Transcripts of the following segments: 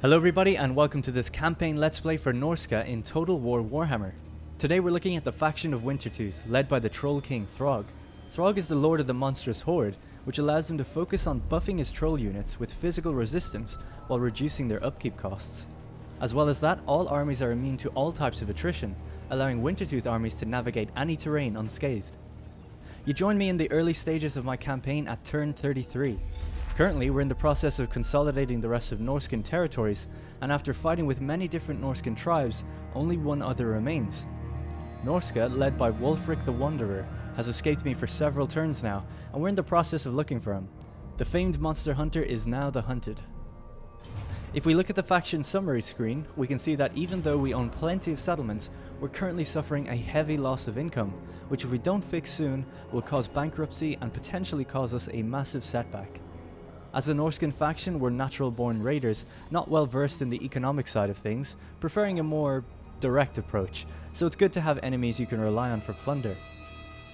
Hello everybody and welcome to this campaign let's play for Norska in Total War Warhammer. Today we're looking at the faction of Wintertooth, led by the Troll King Throg. Throg is the lord of the monstrous horde, which allows him to focus on buffing his troll units with physical resistance while reducing their upkeep costs. As well as that, all armies are immune to all types of attrition, allowing Wintertooth armies to navigate any terrain unscathed. You join me in the early stages of my campaign at turn 33. Currently, we're in the process of consolidating the rest of Norskan territories, and after fighting with many different Norskan tribes, only one other remains. Norska, led by Wulfric the Wanderer, has escaped me for several turns now, and we're in the process of looking for him. The famed monster hunter is now the hunted. If we look at the faction summary screen, we can see that even though we own plenty of settlements, we're currently suffering a heavy loss of income, which if we don't fix soon, will cause bankruptcy and potentially cause us a massive setback. As the Norskan faction, we're natural-born raiders, not well versed in the economic side of things, preferring a more direct approach, so it's good to have enemies you can rely on for plunder.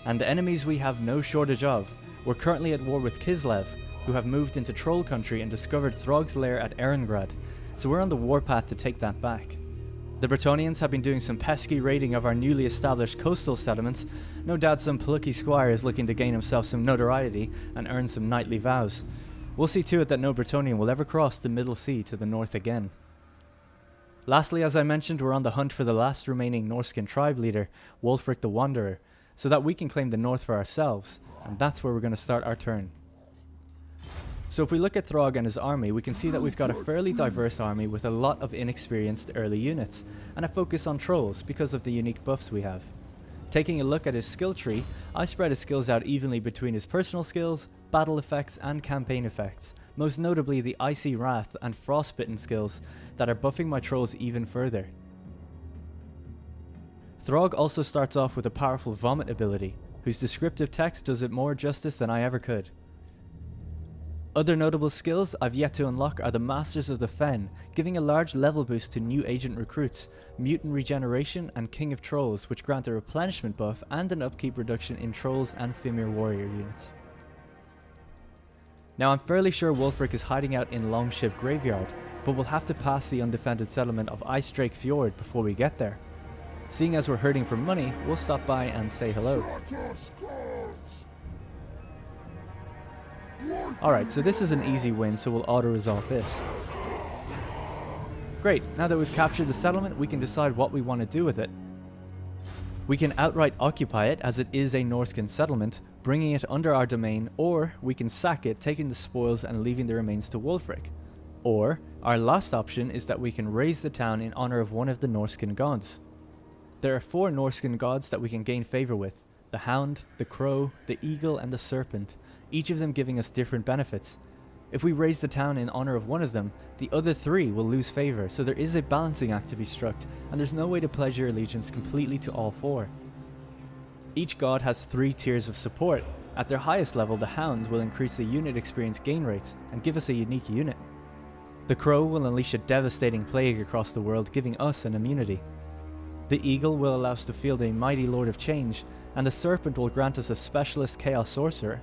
And the enemies we have no shortage of. We're currently at war with Kislev, who have moved into Troll Country and discovered Throg's lair at Erengrad, so we're on the warpath to take that back. The Bretonnians have been doing some pesky raiding of our newly established coastal settlements. No doubt some plucky squire is looking to gain himself some notoriety and earn some knightly vows. We'll see to it that no Bretonnian will ever cross the Middle Sea to the north again. Lastly, as I mentioned, we're on the hunt for the last remaining Norskan tribe leader, Wulfric the Wanderer, so that we can claim the north for ourselves, and that's where we're going to start our turn. So if we look at Throg and his army, we can see that we've got a fairly diverse army with a lot of inexperienced early units, and a focus on trolls because of the unique buffs we have. Taking a look at his skill tree, I spread his skills out evenly between his personal skills, battle effects and campaign effects, most notably the Icy Wrath and Frostbitten skills that are buffing my trolls even further. Throg also starts off with a powerful Vomit ability, whose descriptive text does it more justice than I ever could. Other notable skills I've yet to unlock are the Masters of the Fen, giving a large level boost to new agent recruits, Mutant Regeneration and King of Trolls, which grant a replenishment buff and an upkeep reduction in Trolls and Fimir Warrior units. Now I'm fairly sure Wulfric is hiding out in Longship Graveyard, but we'll have to pass the undefended settlement of Icedrake Fjord before we get there. Seeing as we're hurting for money, we'll stop by and say hello. Alright, so this is an easy win, so we'll auto-resolve this. Great, now that we've captured the settlement, we can decide what we want to do with it. We can outright occupy it, as it is a Norskan settlement, bringing it under our domain, or we can sack it, taking the spoils and leaving the remains to Wulfric. Or, our last option is that we can raise the town in honor of one of the Norskan gods. There are 4 Norskan gods that we can gain favor with: the Hound, the Crow, the Eagle and the Serpent, each of them giving us different benefits. If we raise the town in honor of one of them, the other 3 will lose favor, so there is a balancing act to be struck, and there's no way to pledge your allegiance completely to all 4. Each god has 3 tiers of support. At their highest level, the Hound will increase the unit experience gain rates and give us a unique unit. The Crow will unleash a devastating plague across the world, giving us an immunity. The Eagle will allow us to field a mighty Lord of Change, and the Serpent will grant us a specialist Chaos Sorcerer.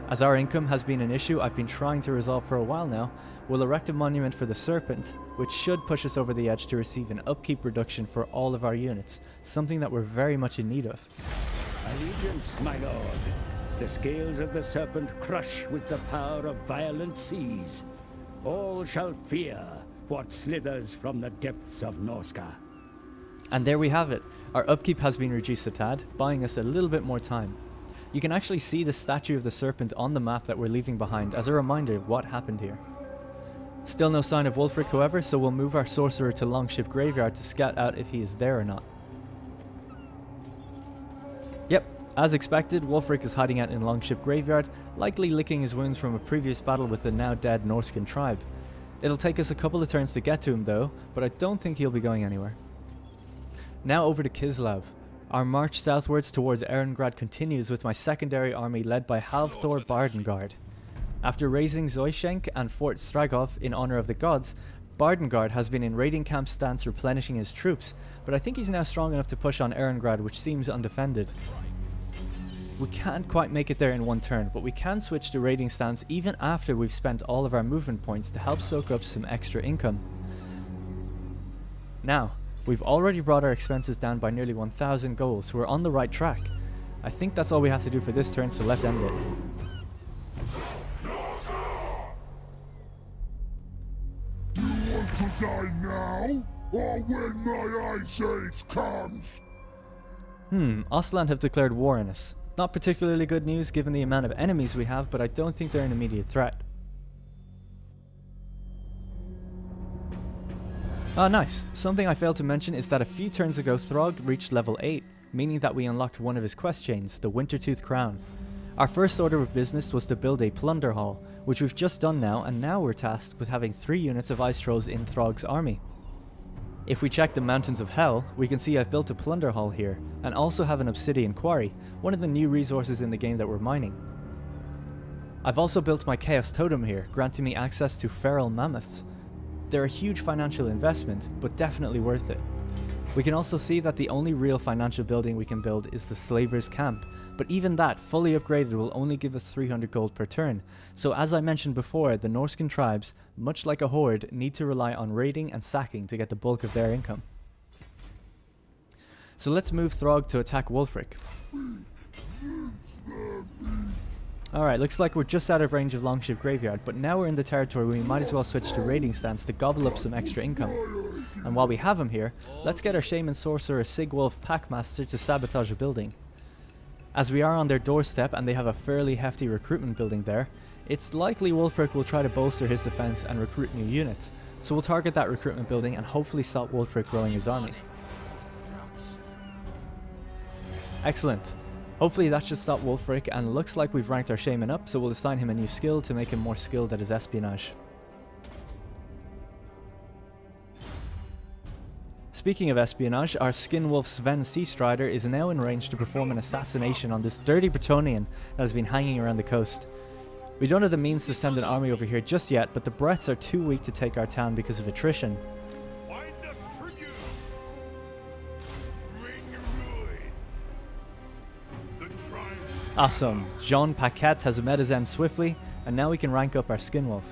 As our income has been an issue I've been trying to resolve for a while now, we'll erect a monument for the Serpent, which should push us over the edge to receive an upkeep reduction for all of our units, something that we're very much in need of. Allegiance, my lord. The scales of the Serpent crush with the power of violent seas. All shall fear what slithers from the depths of Norska. And there we have it. Our upkeep has been reduced a tad, buying us a little bit more time. You can actually see the statue of the Serpent on the map that we're leaving behind as a reminder of what happened here. Still no sign of Wulfric, however, so we'll move our sorcerer to Longship Graveyard to scout out if he is there or not. Yep, as expected, Wulfric is hiding out in Longship Graveyard, likely licking his wounds from a previous battle with the now dead Norskan tribe. It'll take us a couple of turns to get to him though, but I don't think he'll be going anywhere. Now over to Kislev. Our march southwards towards Erengrad continues with my secondary army led by Halvthor Bardengard. After raising Zoishenk and Fort Stragov in honor of the gods, Bardengard has been in raiding camp stance replenishing his troops, but I think he's now strong enough to push on Erengrad, which seems undefended. We can't quite make it there in one turn, but we can switch to raiding stance even after we've spent all of our movement points to help soak up some extra income. Now, we've already brought our expenses down by nearly 1,000 gold, so we're on the right track. I think that's all we have to do for this turn, so let's end it. You want to die now, or when my ice age comes? Ostland have declared war on us. Not particularly good news given the amount of enemies we have, but I don't think they're an immediate threat. Ah, nice. Something I failed to mention is that a few turns ago Trogga reached level 8, meaning that we unlocked one of his quest chains, the Wintertooth Crown. Our first order of business was to build a Plunder Hall, which we've just done now, and now we're tasked with having 3 units of ice trolls in Trogga's army. If we check the Mountains of Hell, we can see I've built a Plunder Hall here, and also have an Obsidian Quarry, one of the new resources in the game that we're mining. I've also built my Chaos Totem here, granting me access to feral mammoths. They're a huge financial investment, but definitely worth it. We can also see that the only real financial building we can build is the Slaver's Camp, but even that, fully upgraded, will only give us 300 gold per turn. So as I mentioned before, the Norscan tribes, much like a horde, need to rely on raiding and sacking to get the bulk of their income. So let's move Trogga to attack Wulfric. Alright, looks like we're just out of range of Longship Graveyard, but now we're in the territory where we might as well switch to raiding stance to gobble up some extra income. And while we have him here, let's get our Shaman Sorcerer Sigwolf Packmaster to sabotage a building. As we are on their doorstep and they have a fairly hefty recruitment building there, it's likely Wulfric will try to bolster his defense and recruit new units, so we'll target that recruitment building and hopefully stop Wulfric growing his army. Excellent. Hopefully that should stop Wulfric, and looks like we've ranked our Shaman up, so we'll assign him a new skill to make him more skilled at his espionage. Speaking of espionage, our Skinwolf Sven Seastrider is now in range to perform an assassination on this dirty Bretonian that has been hanging around the coast. We don't have the means to send an army over here just yet, but the Bretts are too weak to take our town because of attrition. Awesome, Jean Paquette has met his end swiftly, and now we can rank up our Skinwolf.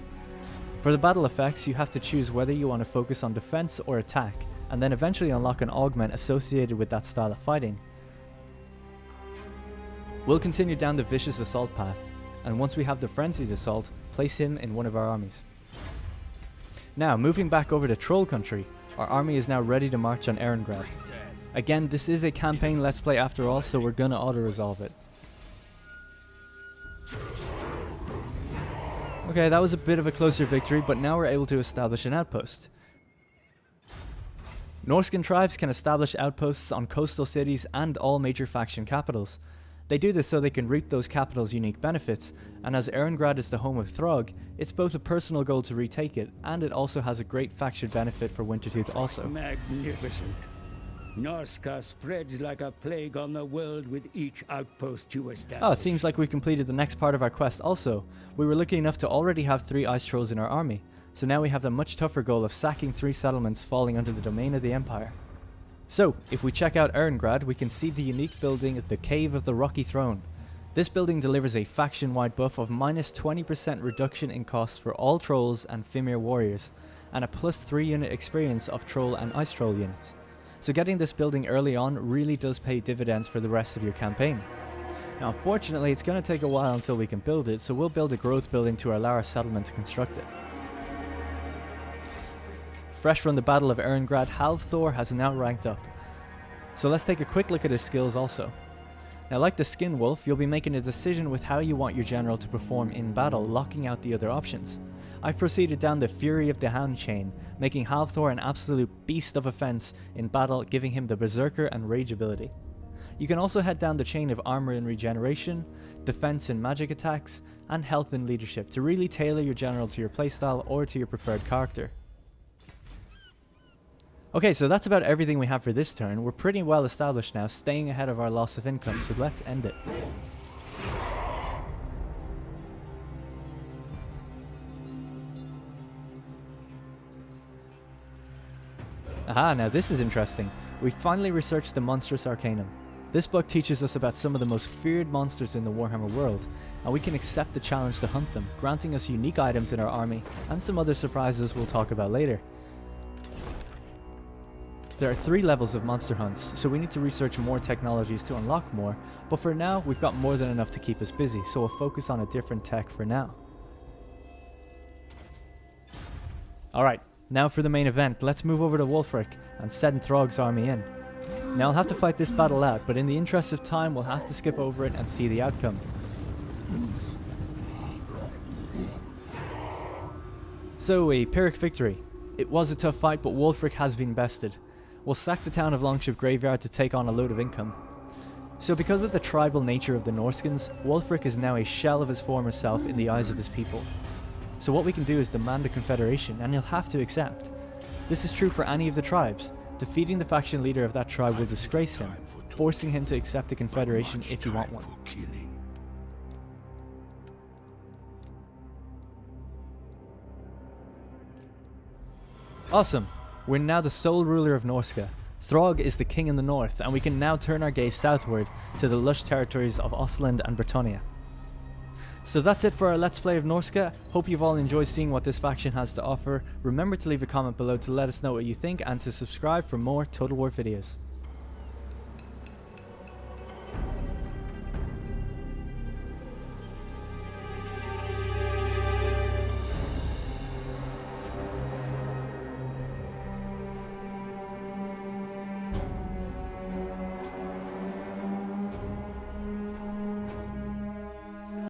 For the battle effects, you have to choose whether you want to focus on defense or attack, and then eventually unlock an augment associated with that style of fighting. We'll continue down the vicious assault path, and once we have the frenzied assault, place him in one of our armies. Now, moving back over to Troll Country, our army is now ready to march on Erengrad. Again, this is a campaign let's play after all, so we're gonna auto-resolve it. Okay, that was a bit of a closer victory, but now we're able to establish an outpost. Norscan tribes can establish outposts on coastal cities and all major faction capitals. They do this so they can reap those capitals' unique benefits, and as Erengrad is the home of Trogga, it's both a personal goal to retake it, and it also has a great faction benefit for Wintertooth also. Magnificent. Norska spreads like a plague on the world with each outpost you establish. Oh, it seems like we completed the next part of our quest also. We were lucky enough to already have 3 ice trolls in our army, so now we have the much tougher goal of sacking 3 settlements falling under the domain of the Empire. So, if we check out Erengrad, we can see the unique building, the Cave of the Rocky Throne. This building delivers a faction-wide buff of minus 20% reduction in cost for all trolls and Fimir warriors, and a plus 3 unit experience of troll and ice troll units. So getting this building early on really does pay dividends for the rest of your campaign. Now unfortunately it's going to take a while until we can build it, so we'll build a growth building to our Lara settlement to construct it. Fresh from the Battle of Erengrad, Halvthor has now ranked up. So let's take a quick look at his skills also. Now like the Skinwolf, you'll be making a decision with how you want your general to perform in battle, locking out the other options. I've proceeded down the Fury of the Hound chain, making Halvthor an absolute beast of offense in battle, giving him the Berserker and Rage ability. You can also head down the chain of Armor and Regeneration, Defense and Magic attacks, and Health and Leadership to really tailor your general to your playstyle or to your preferred character. Okay, so that's about everything we have for this turn. We're pretty well established now, staying ahead of our loss of income, so let's end it. Aha, now this is interesting. We finally researched the Monstrous Arcanum. This book teaches us about some of the most feared monsters in the Warhammer world, and we can accept the challenge to hunt them, granting us unique items in our army and some other surprises we'll talk about later. There are 3 levels of monster hunts, so we need to research more technologies to unlock more, but for now we've got more than enough to keep us busy, so we'll focus on a different tech for now. Alright, now for the main event. Let's move over to Wulfric and send Throgg's army in. Now I'll have to fight this battle out, but in the interest of time we'll have to skip over it and see the outcome. So, a Pyrrhic victory. It was a tough fight, but Wulfric has been bested. We'll sack the town of Longship Graveyard to take on a load of income. So because of the tribal nature of the Norskins, Wulfric is now a shell of his former self in the eyes of his people. So what we can do is demand a confederation, and he'll have to accept. This is true for any of the tribes. Defeating the faction leader of that tribe will disgrace him, forcing him to accept a confederation if you want one. Awesome! We're now the sole ruler of Norska. Throgg is the king in the north, and we can now turn our gaze southward to the lush territories of Ostland and Bretonnia. So that's it for our Let's Play of Norska. Hope you've all enjoyed seeing what this faction has to offer. Remember to leave a comment below to let us know what you think and to subscribe for more Total War videos.